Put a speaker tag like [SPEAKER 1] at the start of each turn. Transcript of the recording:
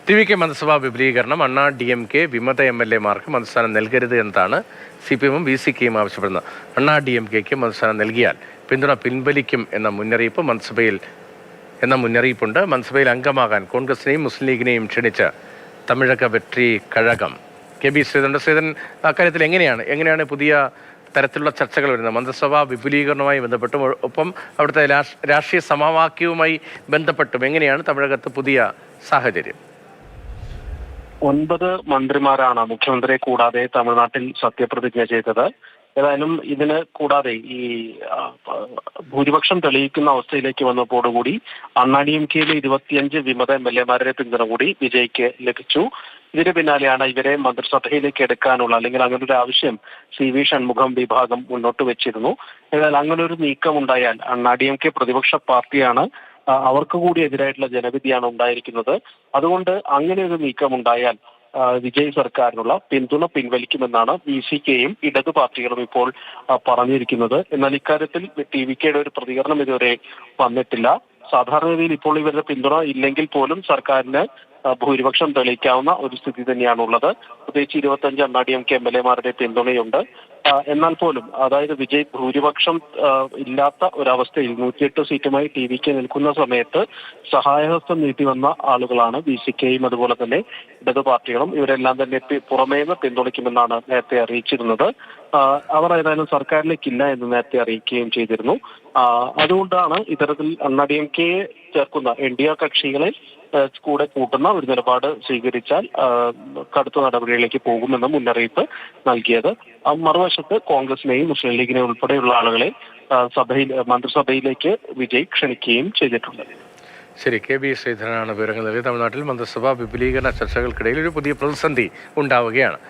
[SPEAKER 1] ടി.വി.കെ മന്ത്രിസഭാ വിപുലീകരണം അണ്ണാ DMK വിമത MLA-മാർക്ക് മന്ത്രിസ്ഥാനം നൽകരുത് എന്നതാണ് CPM-ഉം VCKയും ആവശ്യപ്പെടുന്നത്. അണ്ണാ DMKയ്ക്ക് മന്ത്രിസ്ഥാനം നൽകിയാൽ പിന്തുണ പിൻവലിക്കും എന്ന മുന്നറിയിപ്പുണ്ട്. മന്ത്രിസഭയിൽ അംഗമാകാൻ കോൺഗ്രസിനെയും മുസ്ലിം ലീഗിനെയും ക്ഷണിച്ച് തമിഴക വെട്രി കഴകം. KB ശ്രീധരൻ അക്കാര്യത്തിൽ എങ്ങനെയാണ് പുതിയ തരത്തിലുള്ള ചർച്ചകൾ വരുന്നത്? മന്ത്രിസഭാ വിപുലീകരണവുമായി ബന്ധപ്പെട്ടും ഒപ്പം അവിടുത്തെ രാഷ്ട്രീയ സമവാക്യവുമായി ബന്ധപ്പെട്ടും എങ്ങനെയാണ് തമിഴകത്ത് പുതിയ സാഹചര്യം?
[SPEAKER 2] 9 മന്ത്രിമാരാണ് മുഖ്യമന്ത്രിയെ കൂടാതെ തമിഴ്നാട്ടിൽ സത്യപ്രതിജ്ഞ ചെയ്തത്. ഏതായാലും ഇതിന് കൂടാതെ ഈ ഭൂരിപക്ഷം തെളിയിക്കുന്ന അവസ്ഥയിലേക്ക് വന്നതോടുകൂടി അണ്ണാ DMKയിലെ 25 വിമത MLA-മാരുടെ പിന്തുണ കൂടി വിജയ്ക്ക് ലഭിച്ചു. ഇതിന് പിന്നാലെയാണ് ഇവരെ മന്ത്രിസഭയിലേക്ക് എടുക്കാനുള്ള അല്ലെങ്കിൽ അങ്ങനെ ഒരു ആവശ്യം CV ഷൺമുഖം വിഭാഗം മുന്നോട്ട് വെച്ചിരുന്നു. എന്നാൽ അങ്ങനെ ഒരു നീക്കം ഉണ്ടായാൽ അണ്ണാ DMK പ്രതിപക്ഷ പാർട്ടിയാണ്, അവർക്ക് കൂടി എതിരായിട്ടുള്ള ജനവിധിയാണ് ഉണ്ടായിരിക്കുന്നത്. അതുകൊണ്ട് അങ്ങനെ ഒരു നീക്കം ഉണ്ടായാൽ വിജയ് സർക്കാരിനുള്ള പിന്തുണ പിൻവലിക്കുമെന്നാണ് VCKയും ഇടതു പാർട്ടികളും ഇപ്പോൾ പറഞ്ഞിരിക്കുന്നത്. എന്നാൽ ഇക്കാര്യത്തിൽ TVKയുടെ ഒരു പ്രതികരണം ഇതുവരെ വന്നിട്ടില്ല. സാധാരണഗതിയിൽ ഇപ്പോൾ ഇവരുടെ പിന്തുണ ഇല്ലെങ്കിൽ പോലും സർക്കാരിന് ഭൂരിപക്ഷം തെളിയിക്കാവുന്ന ഒരു സ്ഥിതി തന്നെയാണുള്ളത്. പ്രത്യേകിച്ച് 25 അണ്ണാ DMK MLA-മാരുടെ പിന്തുണയുണ്ട്. എന്നാൽ പോലും അതായത് വിജയ് ഭൂരിപക്ഷം ഇല്ലാത്ത ഒരവസ്ഥയിൽ 108 സീറ്റുമായി TVK നിൽക്കുന്ന സമയത്ത് സഹായഹസ്തം നീട്ടി വന്ന ആളുകളാണ് VCKയും അതുപോലെ തന്നെ ഇടതു പാർട്ടികളും. ഇവരെല്ലാം തന്നെ പുറമേന്ന് പിന്തുണയ്ക്കുമെന്നാണ് നേരത്തെ അറിയിച്ചിരുന്നത്. അവർ ഏതായാലും സർക്കാരിലേക്കില്ല എന്ന് നേരത്തെ അറിയിക്കുകയും ചെയ്തിരുന്നു. അതുകൊണ്ടാണ് ഇത്തരത്തിൽ അണ്ണാ DMKയെ ചേർക്കുന്ന NDA കക്ഷികളെ കൂടെ കൂട്ടുന്ന ഒരു നിലപാട് സ്വീകരിച്ചാൽ കടുത്ത നടപടികളിലേക്ക് പോകുമെന്ന മുന്നറിയിപ്പ് നൽകിയത്. മറുവശത്ത് കോൺഗ്രസിനെയും മുസ്ലിം ലീഗിനെയും ഉൾപ്പെടെയുള്ള ആളുകളെ മന്ത്രിസഭയിലേക്ക് വിജയ് ക്ഷണിക്കുകയും ചെയ്തിട്ടുണ്ട്.
[SPEAKER 1] ശരി, KB ശ്രീധരനാണ് വിവരങ്ങൾ നൽകിയത്. തമിഴ്നാട്ടിൽ മന്ത്രിസഭാ വിപുലീകരണ ചർച്ചകൾക്കിടയിൽ ഒരു പുതിയ പ്രതിസന്ധി ഉണ്ടാവുകയാണ്.